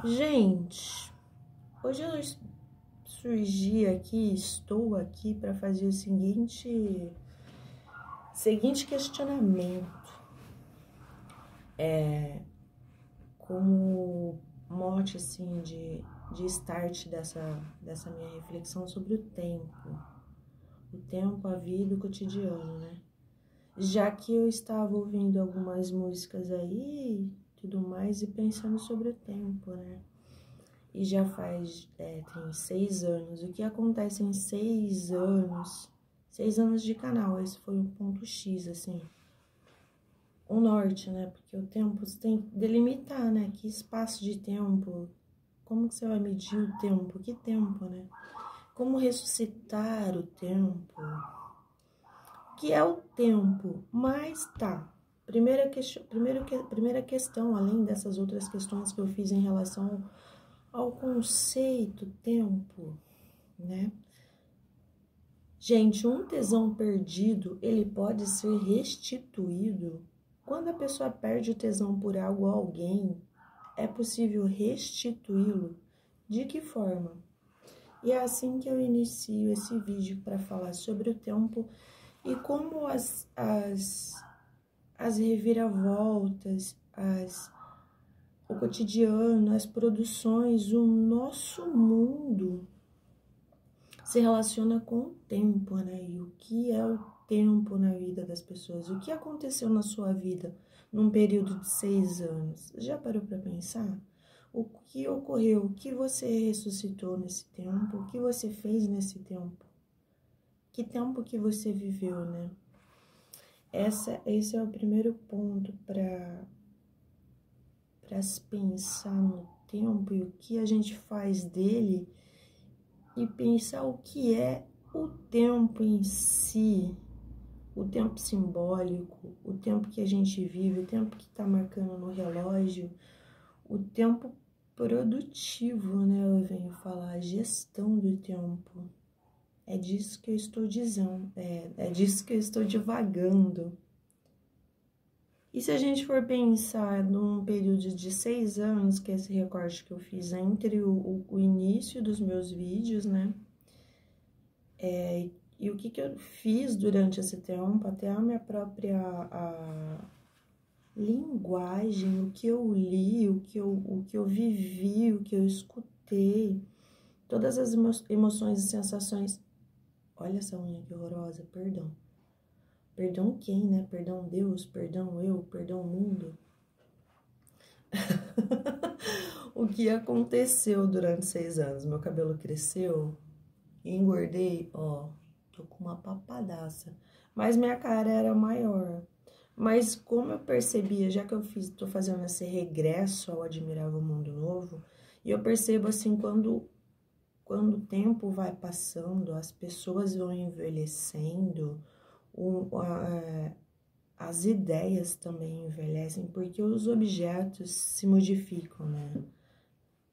Gente, hoje eu surgi aqui, estou aqui para fazer o seguinte questionamento. Como mote, assim, de start dessa minha reflexão sobre o tempo. O tempo, a vida, o cotidiano, né? Já que eu estava ouvindo algumas músicas aí, tudo mais, e pensando sobre o tempo, né? E já faz, tem 6 anos. O que acontece em 6 anos? 6 anos de canal, esse foi um ponto X, assim. O norte, né? Porque o tempo, você tem que delimitar, né? Que espaço de tempo, como que você vai medir o tempo? Que tempo, né? Como ressuscitar o tempo? Que é o tempo? Mas tá. Primeira questão, além dessas outras questões que eu fiz em relação ao conceito tempo, né? Gente, um tesão perdido, ele pode ser restituído. Quando a pessoa perde o tesão por algo ou alguém, é possível restituí-lo. De que forma? E é assim que eu inicio esse vídeo para falar sobre o tempo e como as reviravoltas, o cotidiano, as produções, o nosso mundo se relaciona com o tempo, né? E o que é o tempo na vida das pessoas? O que aconteceu na sua vida num período de 6 anos? Já parou para pensar? O que ocorreu? O que você ressuscitou nesse tempo? O que você fez nesse tempo? Que tempo que você viveu, né? Esse é o primeiro ponto para se pensar no tempo e o que a gente faz dele e pensar o que é o tempo em si, o tempo simbólico, o tempo que a gente vive, o tempo que está marcando no relógio, o tempo produtivo, né? Eu venho falar, a gestão do tempo. É disso que eu estou dizendo, é disso que eu estou divagando. E se a gente for pensar num período de 6 anos, que é esse recorte que eu fiz entre o início dos meus vídeos, né? E o que eu fiz durante esse tempo, até a minha própria linguagem, o que eu li, o que eu vivi, o que eu escutei, todas as emoções e sensações. Olha essa unha que horrorosa, perdão. Perdão quem, né? Perdão Deus, perdão eu, perdão mundo. O que aconteceu durante 6 anos? Meu cabelo cresceu, engordei, ó, tô com uma papadaça. Mas minha cara era maior. Mas como eu percebia, já que tô fazendo esse regresso ao Admirável Mundo Novo, e eu percebo assim, quando o tempo vai passando, as pessoas vão envelhecendo, as ideias também envelhecem, porque os objetos se modificam, né?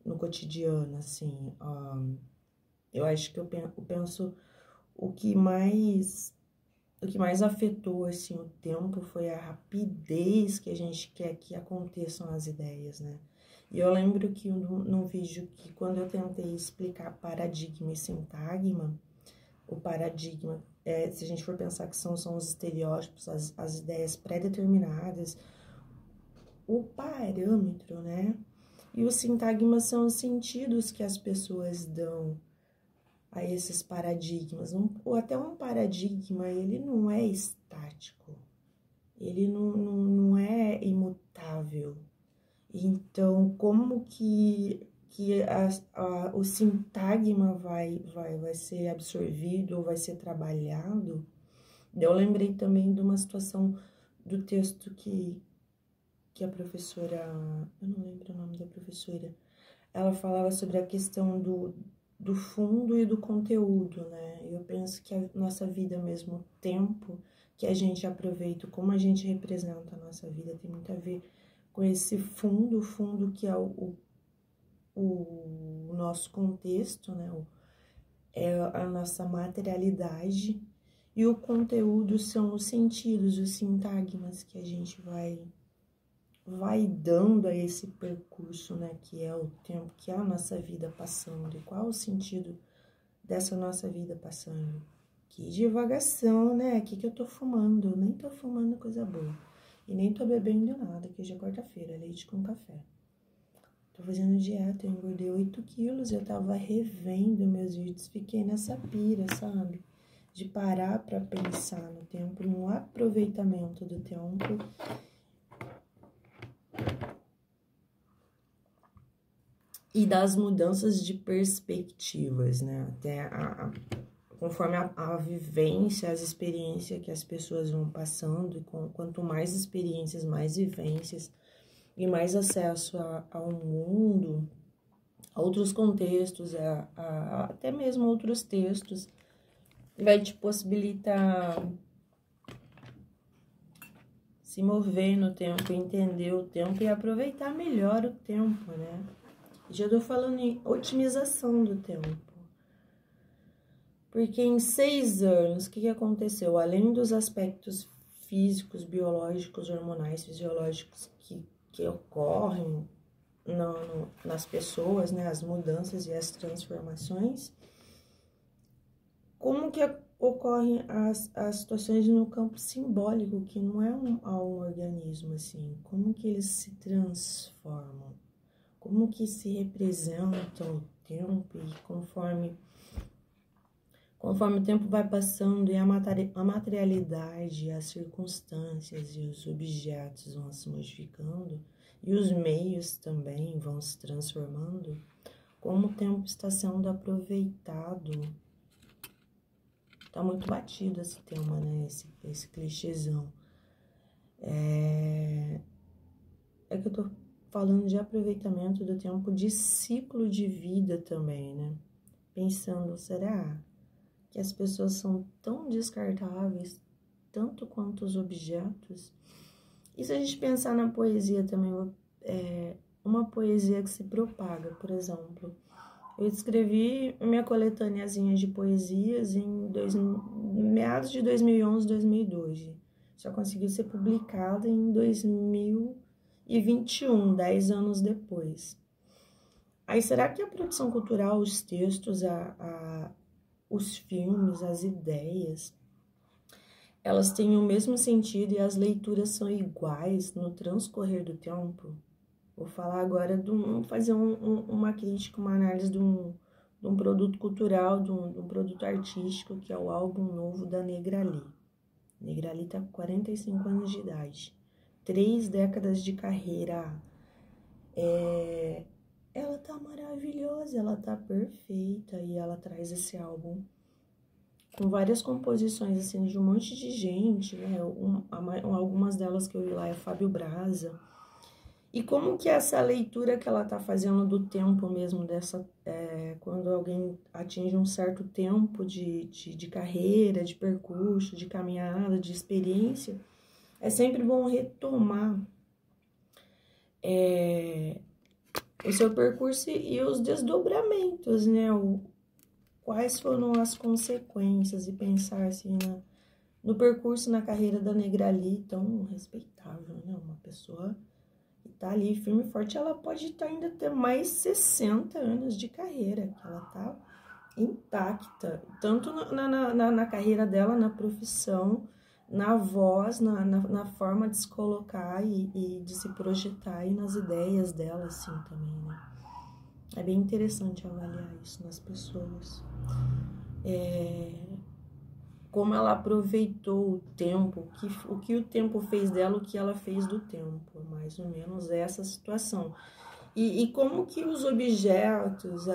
No cotidiano, assim. Eu acho que eu penso o que mais afetou, assim, o tempo foi a rapidez que a gente quer que aconteçam as ideias, né? E eu lembro que num vídeo que quando eu tentei explicar paradigma e sintagma, o paradigma, se a gente for pensar que são os estereótipos, as ideias pré-determinadas, o parâmetro, né? E os sintagmas são os sentidos que as pessoas dão a esses paradigmas. Ou até um paradigma, ele não é estático, ele não é imutável. Então, como que o sintagma vai ser absorvido ou vai ser trabalhado? Eu lembrei também de uma situação do texto que a professora, eu não lembro o nome da professora, ela falava sobre a questão do fundo e do conteúdo, né? Eu penso que a nossa vida mesmo, o tempo que a gente aproveita, como a gente representa a nossa vida, tem muito a ver com esse fundo, que é o nosso contexto, né? É a nossa materialidade, e o conteúdo são os sentidos, os sintagmas que a gente vai vai dando a esse percurso, né, que é o tempo, que é a nossa vida passando, e qual o sentido dessa nossa vida passando. Que divagação, né? Que eu tô fumando? Eu nem tô fumando coisa boa. E nem tô bebendo nada, que hoje é quarta-feira, leite com café. Tô fazendo dieta, eu engordei 8 quilos, eu tava revendo meus vídeos, fiquei nessa pira, sabe? De parar pra pensar no tempo, no aproveitamento do tempo. E das mudanças de perspectivas, né? Até conforme a vivência, as experiências que as pessoas vão passando, e quanto mais experiências, mais vivências e mais acesso ao mundo, a outros contextos, até mesmo outros textos, vai te possibilitar se mover no tempo, entender o tempo e aproveitar melhor o tempo, né? Já tô falando em otimização do tempo. Porque em 6 anos, o que aconteceu? Além dos aspectos físicos, biológicos, hormonais, fisiológicos que ocorrem nas pessoas, né? As mudanças e as transformações, como que ocorrem as situações no campo simbólico, que não é um organismo, assim, como que eles se transformam, como que se representa o tempo e conforme o tempo vai passando e a materialidade, as circunstâncias e os objetos vão se modificando e os meios também vão se transformando, como o tempo está sendo aproveitado. Tá muito batido esse tema, né? Esse clichêzão. É que eu tô falando de aproveitamento do tempo, de ciclo de vida também, né? Pensando, será que as pessoas são tão descartáveis, tanto quanto os objetos? E se a gente pensar na poesia também, uma poesia que se propaga, por exemplo, eu escrevi minha coletâneazinha de poesias em meados de 2011, 2012. Só conseguiu ser publicada em 2021, 10 anos depois. Aí, será que a produção cultural, os textos, os filmes, as ideias, elas têm o mesmo sentido e as leituras são iguais no transcorrer do tempo? Vou falar agora fazer uma crítica, uma análise de um produto cultural, de um produto artístico, que é o álbum novo da Negrali. Negrali tá com 45 anos de idade, 3 décadas de carreira. Ela tá maravilhosa, ela tá perfeita, e ela traz esse álbum com várias composições, assim, de um monte de gente, né? Algumas delas que eu vi lá é Fábio Braza. E como que essa leitura que ela tá fazendo do tempo mesmo, quando alguém atinge um certo tempo de carreira, de percurso, de caminhada, de experiência, é sempre bom retomar o seu percurso e os desdobramentos, né? Quais foram as consequências, e pensar assim no percurso, na carreira da Negrali, tão respeitável, né? Uma pessoa que tá ali firme e forte, ela pode ainda ter mais 60 anos de carreira, que ela tá intacta, tanto na carreira dela, na profissão, na voz, na forma de se colocar e de se projetar, e nas ideias dela, assim, também, né? É bem interessante avaliar isso nas pessoas. Como ela aproveitou o tempo, o que o tempo fez dela, o que ela fez do tempo, mais ou menos essa situação. E como que os objetos,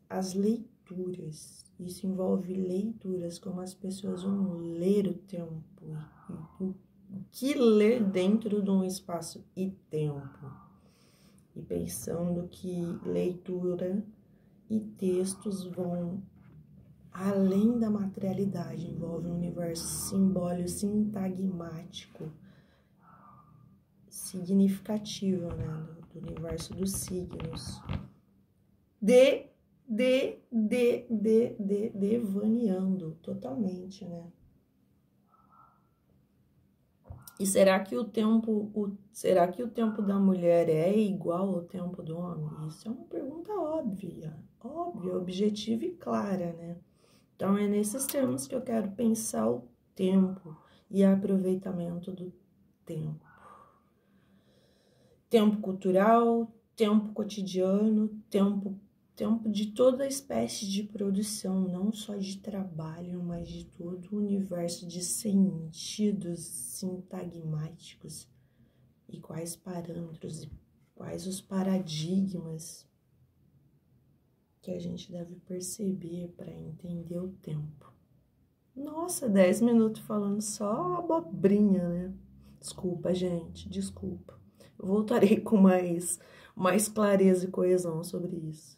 as leituras, isso envolve leituras, como as pessoas vão ler o tempo, o que ler dentro de um espaço e tempo. E pensando que leitura e textos vão além da materialidade, envolve um universo simbólico, sintagmático, significativo, né, do universo dos signos, devaneando totalmente, né? E será que será que o tempo da mulher é igual ao tempo do homem? Isso é uma pergunta óbvia, objetiva e clara, né? Então é nesses termos que eu quero pensar o tempo e aproveitamento do tempo. Tempo cultural, tempo cotidiano, tempo de toda espécie de produção, não só de trabalho, mas de todo o universo de sentidos sintagmáticos e quais parâmetros e quais os paradigmas que a gente deve perceber para entender o tempo. Nossa, 10 minutos falando só abobrinha, né? Desculpa, gente, desculpa. Eu voltarei com mais clareza e coesão sobre isso.